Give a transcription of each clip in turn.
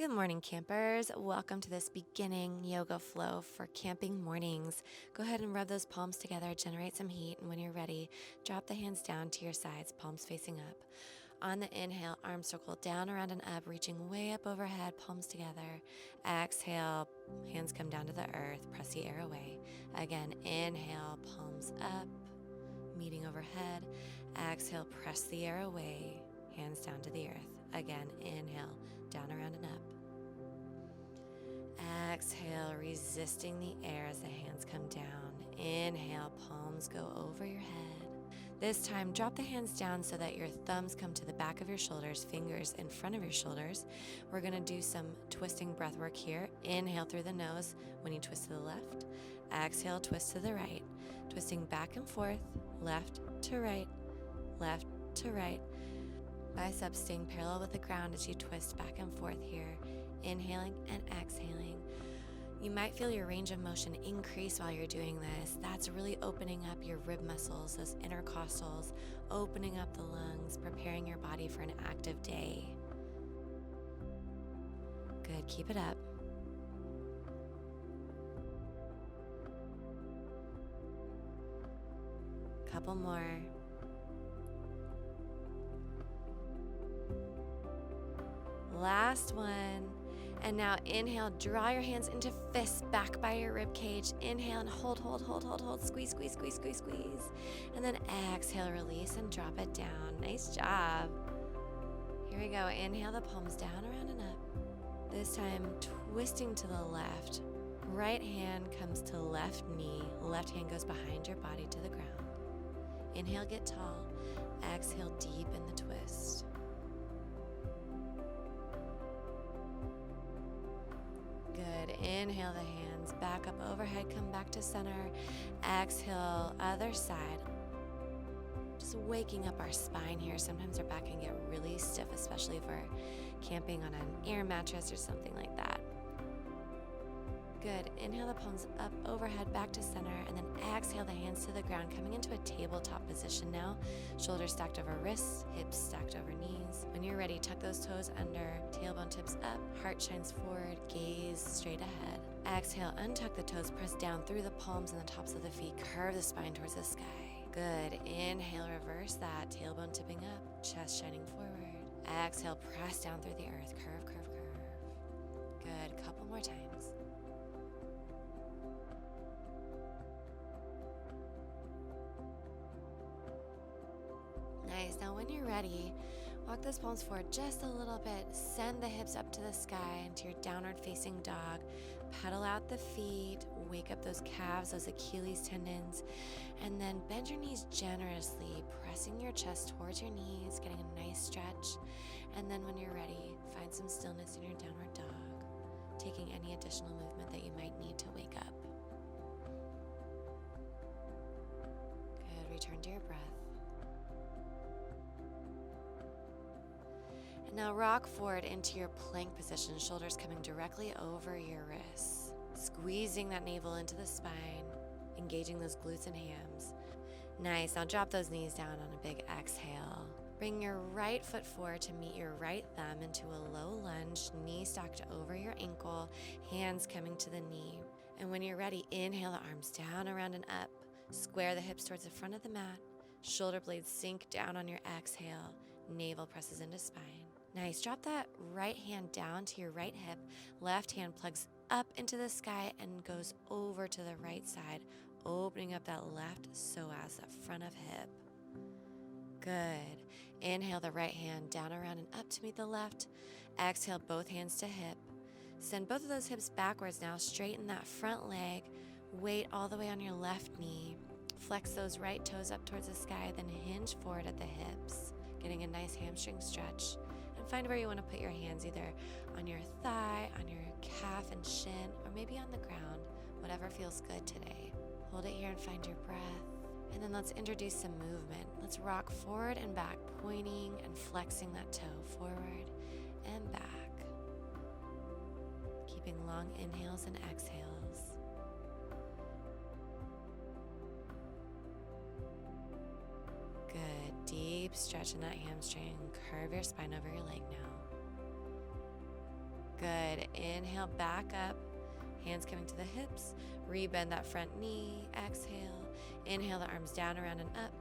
Good morning, campers. Welcome to this beginning yoga flow for camping mornings. Go ahead and rub those palms together, generate some heat, and when you're ready, drop the hands down to your sides, palms facing up. On the inhale, arms circle down, around, and up, reaching way up overhead, palms together. Exhale, hands come down to the earth, press the air away. Again, inhale, palms up, meeting overhead. Exhale, press the air away, hands down to the earth. Again, inhale, down, around, and up. Exhale, resisting the air as the hands come down. Inhale, palms go over your head. This time, drop the hands down so that your thumbs come to the back of your shoulders, fingers in front of your shoulders. We're going to do some twisting breath work here. Inhale through the nose when you twist to the left. Exhale, twist to the right. Twisting back and forth, left to right, left to right. Biceps staying parallel with the ground as you twist back and forth here, inhaling and exhaling. You might feel your range of motion increase while you're doing this. That's really opening up your rib muscles, those intercostals, opening up the lungs, preparing your body for an active day. Good, keep it up. Couple more. Last one. And now inhale, draw your hands into fists back by your rib cage. Inhale and hold. Squeeze, squeeze, squeeze, squeeze, squeeze. And then exhale, release and drop it down. Nice job. Here we go. Inhale the palms down, around, and up. This time, twisting to the left. Right hand comes to left knee. Left hand goes behind your body to the ground. Inhale, get tall. Exhale, deepen the twist. Good. Inhale the hands back up overhead, come back to center. Exhale, other side. Just waking up our spine here. Sometimes our back can get really stiff, especially if we're camping on an air mattress or something like that. Good. Inhale the palms up overhead, back to center, and then exhale the hands to the ground, coming into a tabletop position now. Shoulders stacked over wrists, hips stacked over knees. When you're ready, tuck those toes under, tailbone tips up, heart shines forward, gaze straight ahead. Exhale, untuck the toes, press down through the palms and the tops of the feet, curve the spine towards the sky. Good. Inhale, reverse that, tailbone tipping up, chest shining forward. Exhale, press down through the earth, curve, curve, curve. Good. Couple more times. Nice. Now when you're ready, walk those palms forward just a little bit. Send the hips up to the sky into your downward facing dog. Pedal out the feet. Wake up those calves, those Achilles tendons. And then bend your knees generously, pressing your chest towards your knees, getting a nice stretch. And then when you're ready, find some stillness in your downward dog, taking any additional movement that you might need to wake up. Good. Return to your breath. Now rock forward into your plank position, shoulders coming directly over your wrists. Squeezing that navel into the spine, engaging those glutes and hams. Nice, now drop those knees down on a big exhale. Bring your right foot forward to meet your right thumb into a low lunge, knee stacked over your ankle, hands coming to the knee. And when you're ready, inhale the arms down, around, and up. Square the hips towards the front of the mat. Shoulder blades sink down on your exhale. Navel presses into spine. Nice. Drop that right hand down to your right hip. Left hand plugs up into the sky and goes over to the right side, opening up that left psoas, that front of hip. Good. Inhale the right hand down, around, and up to meet the left. Exhale both hands to hip. Send both of those hips backwards now. Straighten that front leg. Weight all the way on your left knee. Flex those right toes up towards the sky, then hinge forward at the hips, getting a nice hamstring stretch. And find where you want to put your hands, either on your thigh, on your calf and shin, or maybe on the ground, whatever feels good today. Hold it here and find your breath. And then let's introduce some movement. Let's rock forward and back, pointing and flexing that toe forward and back. Keeping long inhales and exhales. Good. Deep stretch in that hamstring. Curve your spine over your leg now. Good. Inhale, back up. Hands coming to the hips. Rebend that front knee. Exhale. Inhale the arms down, around, and up.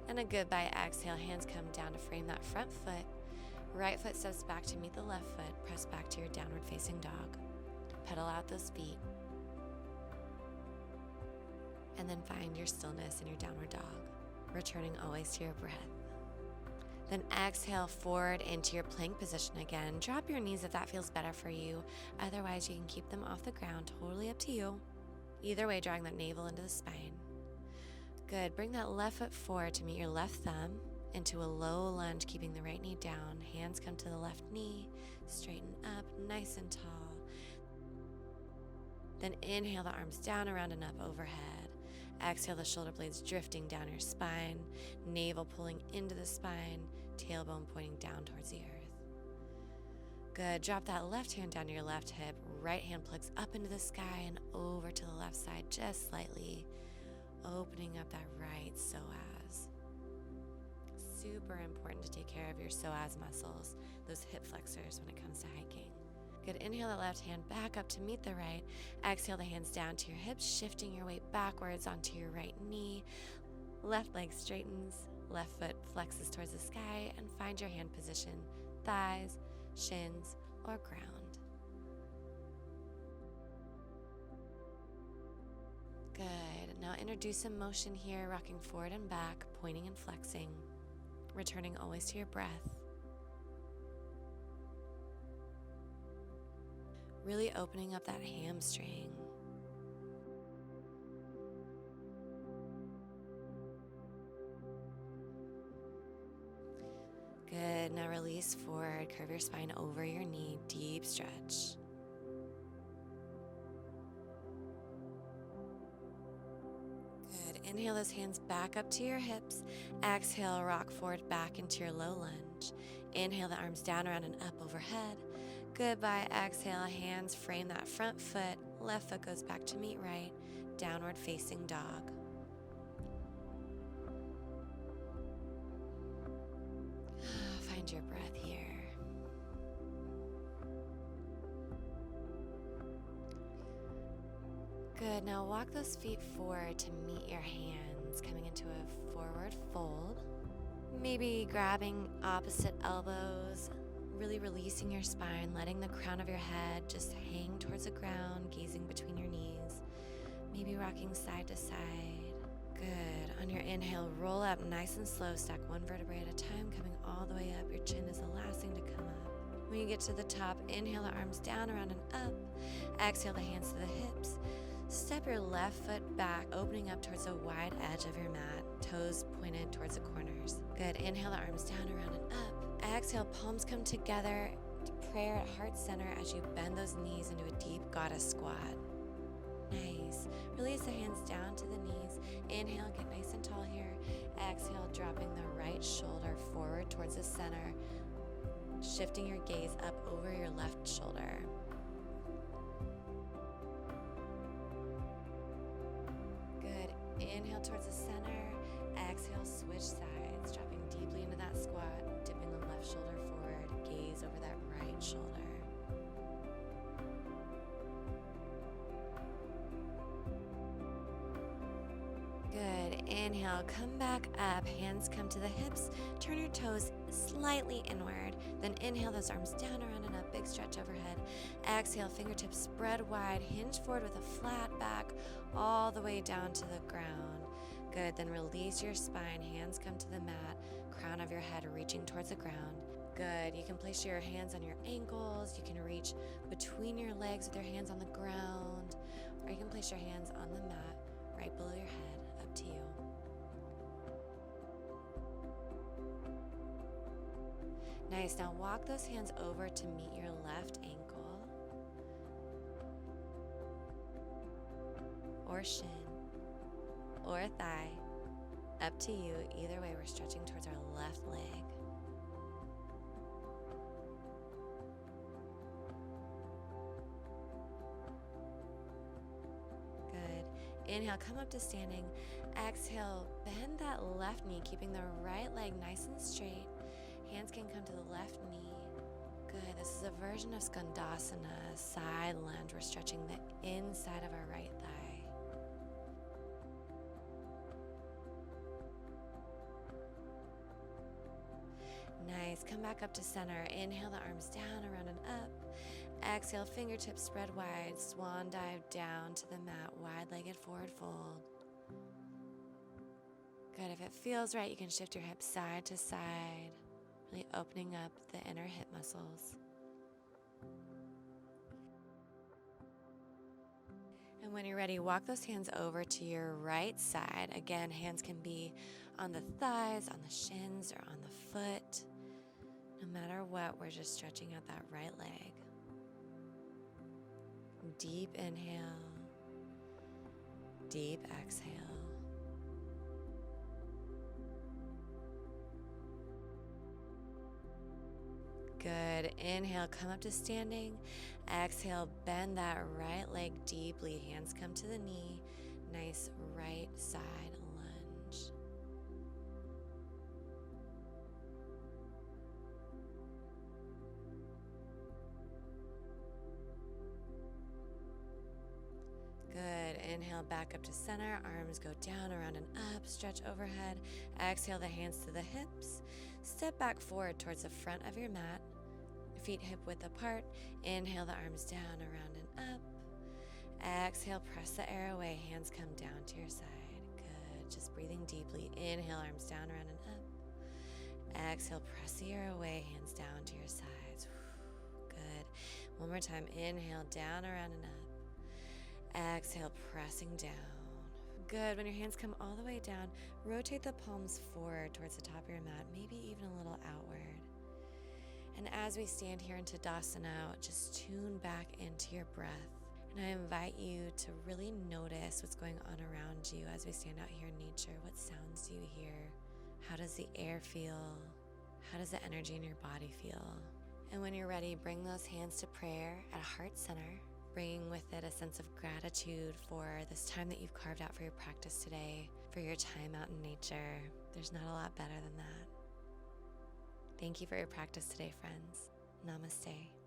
And a goodbye exhale. Hands come down to frame that front foot. Right foot steps back to meet the left foot. Press back to your downward facing dog. Pedal out those feet. And then find your stillness in your downward dog, returning always to your breath. Then exhale forward into your plank position again. Drop your knees if that feels better for you. Otherwise, you can keep them off the ground, totally up to you. Either way, drawing that navel into the spine. Good. Bring that left foot forward to meet your left thumb into a low lunge, keeping the right knee down. Hands come to the left knee, straighten up, nice and tall. Then inhale the arms down, around, and up overhead. Exhale the shoulder blades drifting down your spine, navel pulling into the spine, tailbone pointing down towards the earth. Good. Drop that left hand down to your left hip. Right hand plugs up into the sky and over to the left side just slightly, opening up that right psoas. Super important to take care of your psoas muscles, those hip flexors when it comes to hiking. Good. Inhale that left hand back up to meet the right. Exhale the hands down to your hips, shifting your weight backwards onto your right knee. Left leg straightens, left foot flexes towards the sky, and find your hand position, thighs, shins, or ground. Good. Now introduce some motion here, rocking forward and back, pointing and flexing, returning always to your breath. Really opening up that hamstring. Good. Now release forward, curve your spine over your knee, deep stretch. Good. Inhale those hands back up to your hips. Exhale, rock forward back into your low lunge. Inhale the arms down, around, and up overhead. Goodbye. Exhale, hands frame that front foot. Left foot goes back to meet right. Downward facing dog. Find your breath here. Good. Now walk those feet forward to meet your hands, coming into a forward fold. Maybe grabbing opposite elbows. Really releasing your spine, letting the crown of your head just hang towards the ground, gazing between your knees. Maybe rocking side to side. Good. On your inhale, roll up nice and slow. Stack one vertebrae at a time, coming all the way up. Your chin is the last thing to come up. When you get to the top, inhale the arms down, around, and up. Exhale the hands to the hips. Step your left foot back, opening up towards the wide edge of your mat. Toes pointed towards the corners. Good. Inhale the arms down, around, and up. Exhale, palms come together to prayer at heart center as you bend those knees into a deep goddess squat. Nice. Release the hands down to the knees. Inhale, get nice and tall here. Exhale, dropping the right shoulder forward towards the center, shifting your gaze up over your left shoulder. Good. Inhale towards the center. Exhale, switch sides, dropping deeply into that squat, dipping the left shoulder forward, gaze over that right shoulder. Good. Inhale, come back up, hands come to the hips, turn your toes slightly inward, then inhale those arms down, around, and up, big stretch overhead. Exhale, fingertips spread wide, hinge forward with a flat back, all the way down to the ground. Good. Then release your spine, hands come to the mat, crown of your head reaching towards the ground. Good. You can place your hands on your ankles, you can reach between your legs with your hands on the ground, or you can place your hands on the mat right below your head, up to you. Nice. Now walk those hands over to meet your left ankle or shin or thigh, up to you. Either way, we're stretching towards our left leg. Good. Inhale, come up to standing. Exhale, bend that left knee, keeping the right leg nice and straight. Hands can come to the left knee. Good. This is a version of Skandasana, side lunge. We're stretching the inside of our right thigh. Nice. Come back up to center. Inhale the arms down, around and up. Exhale, fingertips spread wide. Swan dive down to the mat. Wide-legged forward fold. Good. If it feels right, you can shift your hips side to side, really opening up the inner hip muscles. And when you're ready, walk those hands over to your right side. Again, hands can be on the thighs, on the shins, or on the foot. No matter what, we're just stretching out that right leg. Deep inhale, deep exhale. Good. Inhale, come up to standing. Exhale, bend that right leg deeply. Hands come to the knee. Nice right side lunge. Good. Inhale, back up to center. Arms go down, around and up. Stretch overhead. Exhale, the hands to the hips. Step back forward towards the front of your mat. Feet hip width apart. Inhale the arms down, around and up. Exhale, press the air away. Hands come down to your side. Good. Just breathing deeply. Inhale, arms down, around and up. Exhale, press the air away. Hands down to your sides. Good. One more time. Inhale, down, around and up. Exhale, pressing down. Good. When your hands come all the way down, rotate the palms forward towards the top of your mat, maybe even a little outward. And as we stand here in Tadasana, just tune back into your breath. And I invite you to really notice what's going on around you as we stand out here in nature. What sounds do you hear? How does the air feel? How does the energy in your body feel? And when you're ready, bring those hands to prayer at heart center, bringing with it a sense of gratitude for this time that you've carved out for your practice today, for your time out in nature. There's not a lot better than that. Thank you for your practice today, friends. Namaste.